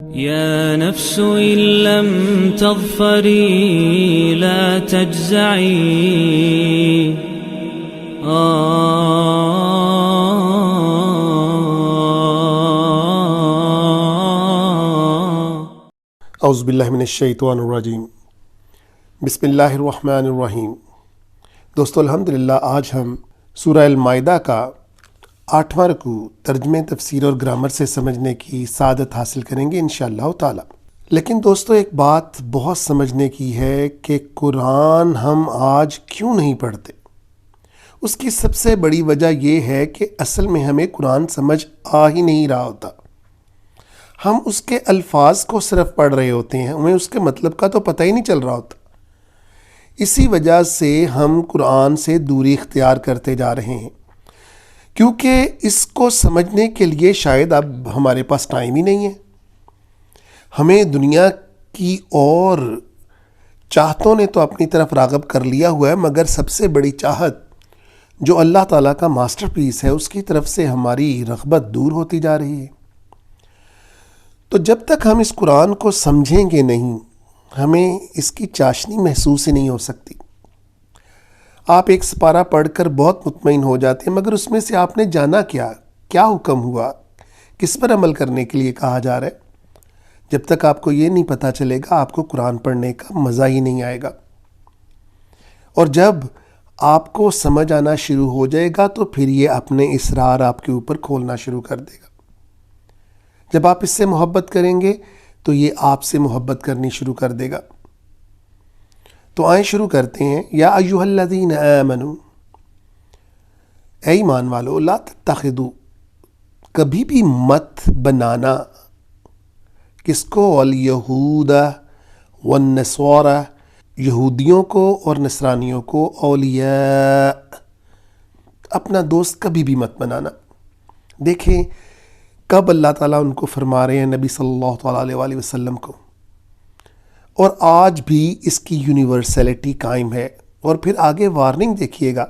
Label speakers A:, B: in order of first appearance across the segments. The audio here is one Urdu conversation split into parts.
A: يا نفس إن لم تظفري لا تجزعي
B: اعوذ باللہ من الشیطان الرجیم بسم اللہ الرحمن الرحیم۔ دوستو الحمدللہ آج ہم سورہ المائدہ کا 8واں رکوع ترجمہ، تفسیر اور گرامر سے سمجھنے کی سعادت حاصل کریں گے انشاءاللہ تعالی۔ لیکن دوستو ایک بات بہت سمجھنے کی ہے کہ قرآن ہم آج کیوں نہیں پڑھتے۔ اس کی سب سے بڑی وجہ یہ ہے کہ اصل میں ہمیں قرآن سمجھ آ ہی نہیں رہا ہوتا۔ ہم اس کے الفاظ کو صرف پڑھ رہے ہوتے ہیں، ہمیں اس کے مطلب کا تو پتہ ہی نہیں چل رہا ہوتا۔ اسی وجہ سے ہم قرآن سے دوری اختیار کرتے جا رہے ہیں، کیونکہ اس کو سمجھنے کے لیے شاید اب ہمارے پاس ٹائم ہی نہیں ہے۔ ہمیں دنیا کی اور چاہتوں نے تو اپنی طرف راغب کر لیا ہوا ہے، مگر سب سے بڑی چاہت جو اللہ تعالیٰ کا ماسٹر پیس ہے اس کی طرف سے ہماری رغبت دور ہوتی جا رہی ہے۔ تو جب تک ہم اس قرآن کو سمجھیں گے نہیں، ہمیں اس کی چاشنی محسوس ہی نہیں ہو سکتی۔ آپ ایک سپارہ پڑھ کر بہت مطمئن ہو جاتے ہیں، مگر اس میں سے آپ نے جانا کیا حکم ہوا، کس پر عمل کرنے کے لیے کہا جا رہا ہے۔ جب تک آپ کو یہ نہیں پتہ چلے گا، آپ کو قرآن پڑھنے کا مزہ ہی نہیں آئے گا۔ اور جب آپ کو سمجھ آنا شروع ہو جائے گا تو پھر یہ اپنے اسرار آپ کے اوپر کھولنا شروع کر دے گا۔ جب آپ اس سے محبت کریں گے تو یہ آپ سے محبت کرنی شروع کر دے گا۔ تو آئیں شروع کرتے ہیں۔ یا ایھا الذین آمنوا، اے ایمان والو، لا تتخذوا، کبھی بھی مت بنانا، کس کو؟ الیہود والنصارى، یہودیوں کو اور نصرانیوں کو، اولیاء، اپنا دوست کبھی بھی مت بنانا۔ دیکھیں کب اللہ تعالیٰ ان کو فرما رہے ہیں، نبی صلی اللہ تعالیٰ علیہ وسلم کو، اور آج بھی اس کی یونیورسلٹی قائم ہے۔ اور پھر آگے وارننگ دیکھیے گا،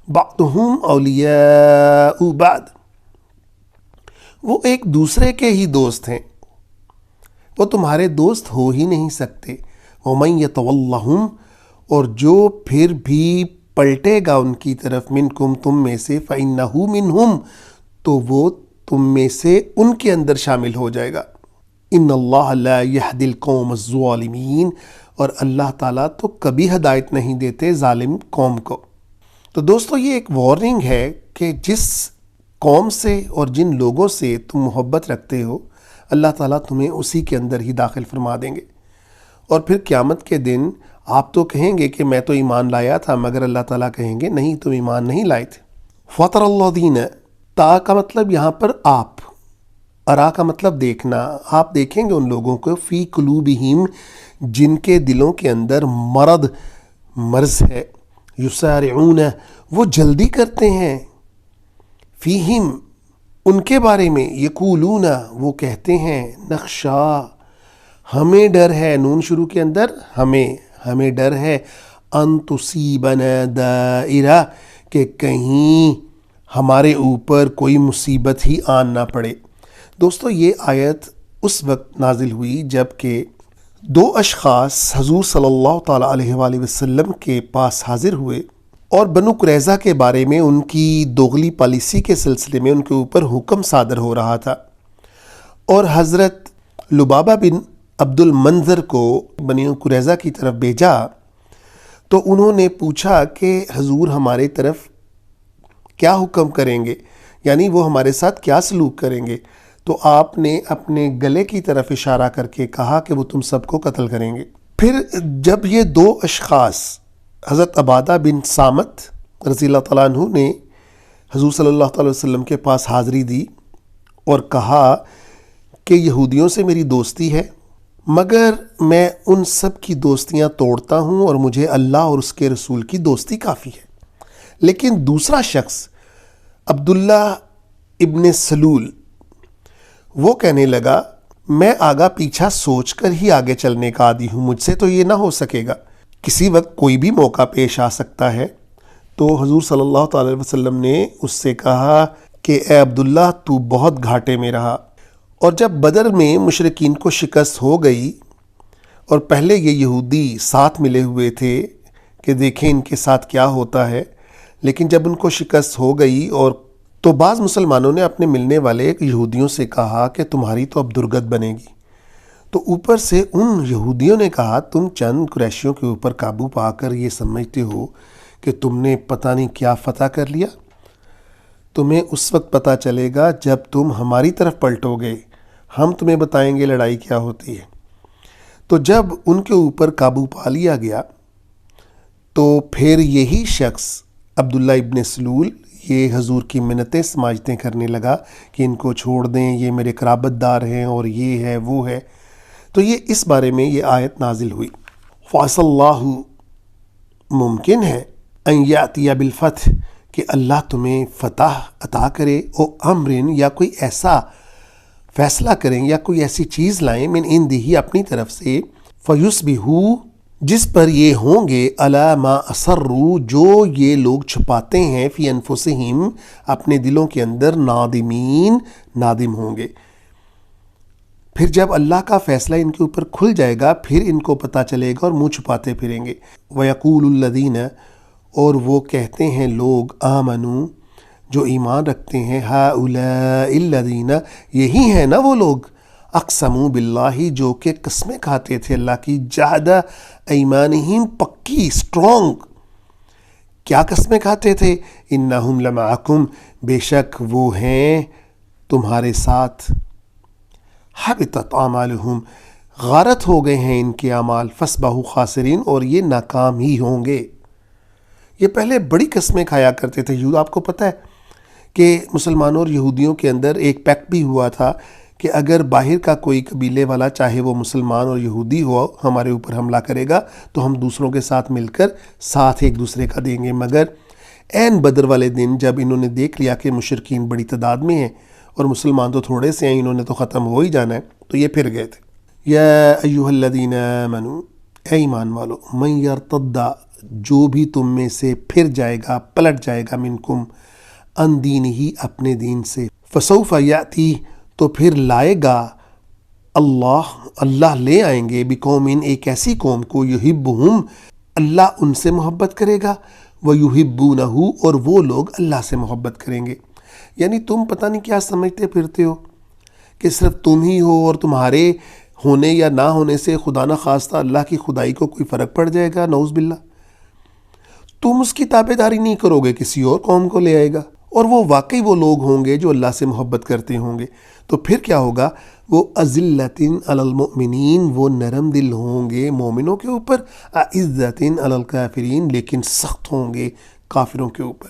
B: بعضهم اولیاء بعض، وہ ایک دوسرے کے ہی دوست ہیں، وہ تمہارے دوست ہو ہی نہیں سکتے۔ ومن یتولہم، اور جو پھر بھی پلٹے گا ان کی طرف، منکم، تم میں سے، فإنہ منہم، تو وہ تم میں سے ان کے اندر شامل ہو جائے گا۔ ان اللہ لا یہدی القوم الظالمین، اور اللہ تعالیٰ تو کبھی ہدایت نہیں دیتے ظالم قوم کو۔ تو دوستو یہ ایک وارننگ ہے کہ جس قوم سے اور جن لوگوں سے تم محبت رکھتے ہو، اللہ تعالیٰ تمہیں اسی کے اندر ہی داخل فرما دیں گے۔ اور پھر قیامت کے دن آپ تو کہیں گے کہ میں تو ایمان لایا تھا، مگر اللہ تعالیٰ کہیں گے نہیں، تم ایمان نہیں لائے تھے۔ فطر الذین، تا کا مطلب یہاں پر آپ، ارا کا مطلب دیکھنا، آپ دیکھیں گے ان لوگوں کو، فی قلوبہم، جن کے دلوں کے اندر مرض ہے، یسارعون، وہ جلدی کرتے ہیں، فیہم، ان کے بارے میں، یقولون، وہ کہتے ہیں، نخشا، ہمیں ڈر ہے، نون شروع کے اندر، ہمیں ڈر ہے، ان تصیبنا دائرہ، کہ کہیں ہمارے اوپر کوئی مصیبت ہی آن نہ پڑے۔ دوستو یہ آیت اس وقت نازل ہوئی جب کہ دو اشخاص حضور صلی اللہ تعالیٰ علیہ وآلہ وسلم کے پاس حاضر ہوئے اور بنو قریظہ کے بارے میں ان کی دوغلی پالیسی کے سلسلے میں ان کے اوپر حکم صادر ہو رہا تھا، اور حضرت لبابہ بن عبد المنذر کو بنو قریظہ کی طرف بھیجا۔ تو انہوں نے پوچھا کہ حضور ہمارے طرف کیا حکم کریں گے، یعنی وہ ہمارے ساتھ کیا سلوک کریں گے؟ تو آپ نے اپنے گلے کی طرف اشارہ کر کے کہا کہ وہ تم سب کو قتل کریں گے۔ پھر جب یہ دو اشخاص، حضرت عبادہ بن صامت رضی اللہ تعالیٰ عنہ نے حضور صلی اللہ تعالیٰ وسلم کے پاس حاضری دی اور کہا کہ یہودیوں سے میری دوستی ہے، مگر میں ان سب کی دوستیاں توڑتا ہوں اور مجھے اللہ اور اس کے رسول کی دوستی کافی ہے۔ لیکن دوسرا شخص عبداللہ ابن سلول، وہ کہنے لگا میں آگا پیچھا سوچ کر ہی آگے چلنے کا عادی ہوں، مجھ سے تو یہ نہ ہو سکے گا، کسی وقت کوئی بھی موقع پیش آ سکتا ہے۔ تو حضور صلی اللہ تعالی وسلم نے اس سے کہا کہ اے عبداللہ، تو بہت گھاٹے میں رہا، اور جب بدر میں مشرکین کو شکست ہو گئی اور پہلے یہ یہودی ساتھ ملے ہوئے تھے کہ دیکھیں ان کے ساتھ کیا ہوتا ہے، لیکن جب ان کو شکست ہو گئی اور تو بعض مسلمانوں نے اپنے ملنے والے یہودیوں سے کہا کہ تمہاری تو اب درگت بنے گی، تو اوپر سے ان یہودیوں نے کہا تم چند قریشیوں کے اوپر قابو پا کر یہ سمجھتے ہو کہ تم نے پتہ نہیں کیا فتح کر لیا، تمہیں اس وقت پتہ چلے گا جب تم ہماری طرف پلٹو گے، ہم تمہیں بتائیں گے لڑائی کیا ہوتی ہے۔ تو جب ان کے اوپر قابو پا لیا گیا تو پھر یہی شخص عبداللہ ابن سلول یہ حضور کی منتیں سماجتیں کرنے لگا کہ ان کو چھوڑ دیں، یہ میرے قرابت دار ہیں اور یہ ہے وہ ہے۔ تو یہ اس بارے میں یہ آیت نازل ہوئی، فَعَسَى اللَّهُ، ممکن ہے ان یأتی بالفتح، کہ اللہ تمہیں فتح عطا کرے، او امرن، یا کوئی ایسا فیصلہ کریں یا کوئی ایسی چیز لائیں، من عندہ، اپنی طرف سے، فیصبحوا، جس پر یہ ہوں گے، علی ما اصروا، جو یہ لوگ چھپاتے ہیں، فی انفسہم، اپنے دلوں کے اندر، نادمین، نادم ہوں گے۔ پھر جب اللہ کا فیصلہ ان کے اوپر کھل جائے گا پھر ان کو پتہ چلے گا اور منہ چھپاتے پھریں گے۔ وَيَقُولُ الَّذِينَ، اور وہ کہتے ہیں لوگ، آمنو، جو ایمان رکھتے ہیں، هَؤُلَاءِ الَّذِينَ، یہی ہیں نا وہ لوگ، اقسموا باللہ، جو کہ قسمیں کھاتے تھے اللہ کی، جہد ایمانہم، پکی، اسٹرانگ، کیا قسمیں کھاتے تھے، انہم لمعکم، بے شک وہ ہیں تمہارے ساتھ، حبطت اعمالہم، غارت ہو گئے ہیں ان کے اعمال، فاصبحوا خاسرین، اور یہ ناکام ہی ہوں گے۔ یہ پہلے بڑی قسمیں کھایا کرتے تھے۔ آپ کو پتہ ہے کہ مسلمانوں اور یہودیوں کے اندر ایک پیکٹ بھی ہوا تھا کہ اگر باہر کا کوئی قبیلے والا، چاہے وہ مسلمان اور یہودی ہو، ہمارے اوپر حملہ کرے گا تو ہم دوسروں کے ساتھ مل کر ساتھ ایک دوسرے کا دیں گے، مگر عین بدر والے دن جب انہوں نے دیکھ لیا کہ مشرکین بڑی تعداد میں ہیں اور مسلمان تو تھوڑے سے ہیں، انہوں نے تو ختم ہو ہی جانا ہے، تو یہ پھر گئے تھے۔ یا ایہا الذین آمنوا، اے ایمان والو، من یرتد، جو بھی تم میں سے پھر جائے گا، پلٹ جائے گا، منکم، ان دین ہی، اپنے دین سے، فسوف یاتی، تو پھر لائے گا اللہ لے آئیں گے، بقوم، ایک ایسی قوم کو، یحبہم، اللہ ان سے محبت کرے گا، ویحبونہ، اور وہ لوگ اللہ سے محبت کریں گے۔ یعنی تم پتہ نہیں کیا سمجھتے پھرتے ہو کہ صرف تم ہی ہو اور تمہارے ہونے یا نہ ہونے سے خدا نہ خواستہ اللہ کی خدائی کو کوئی فرق پڑ جائے گا، نعوذ باللہ۔ تم اس کی تابع داری نہیں کرو گے، کسی اور قوم کو لے آئے گا، اور وہ واقعی وہ لوگ ہوں گے جو اللہ سے محبت کرتے ہوں گے، تو پھر کیا ہوگا، وہ اذلۃ علی المؤمنین، وہ نرم دل ہوں گے مومنوں کے اوپر، اعزۃ علی الکافرین، لیکن سخت ہوں گے کافروں کے اوپر۔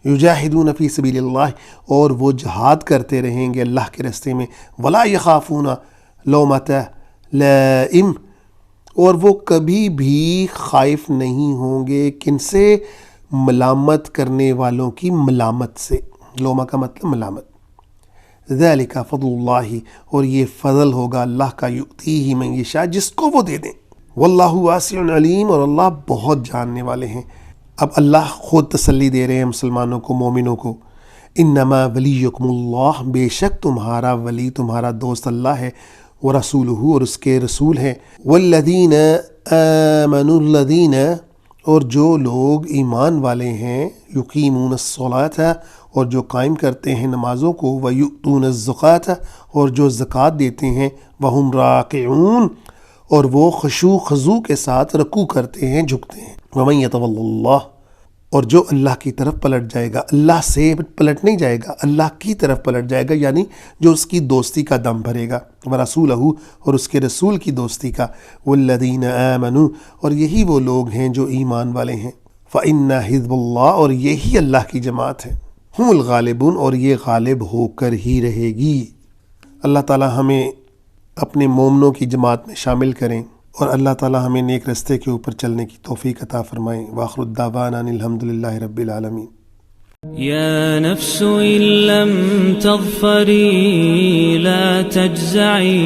B: یجاہدون فی سبیل اللہ، اور وہ جہاد کرتے رہیں گے اللہ کے راستے میں، ولا یخافون لومۃ لائم، اور وہ کبھی بھی خائف نہیں ہوں گے کن سے، ملامت کرنے والوں کی ملامت سے، لومہ کا مطلب ملامت۔ ذالک فضل اللہ، اور یہ فضل ہوگا اللہ کا، یؤتیہ من یشاء، جس کو وہ دے دیں، واللہ واسع علیم، اور اللہ بہت جاننے والے ہیں۔ اب اللہ خود تسلی دے رہے ہیں مسلمانوں کو، مومنوں کو، انما ولیکم اللہ، بے شک تمہارا ولی، تمہارا دوست اللہ ہے، ورسولہ، اور اس کے رسول ہیں، والذین آمنوا، الذین، اور جو لوگ ایمان والے ہیں، یقیمون الصلاۃ، اور جو قائم کرتے ہیں نمازوں کو، ویؤتون الزکاۃ، اور جو زکوٰۃ دیتے ہیں، وہم راکعون، اور وہ خشوع خضوع کے ساتھ رکوع کرتے ہیں، جھکتے ہیں، ومن یتول اللہ، اور جو اللہ کی طرف پلٹ جائے گا، اللہ سے پلٹ نہیں جائے گا، اللہ کی طرف پلٹ جائے گا، یعنی جو اس کی دوستی کا دم بھرے گا، ورسولہ، اور اس کے رسول کی دوستی کا، والذین آمنوا، اور یہی وہ لوگ ہیں جو ایمان والے ہیں، فإن حزب اللہ، اور یہی اللہ کی جماعت ہے، ہم الغالبون، اور یہ غالب ہو کر ہی رہے گی۔ اللہ تعالی ہمیں اپنے مومنوں کی جماعت میں شامل کریں، اور اللہ تعالی ہمیں نیک رستے کے اوپر چلنے کی توفیق عطا فرمائیں۔ وآخر الدعوانا ان الحمد للہ رب العالمین۔
A: يا نفس إن لم تظفري لا تجزعي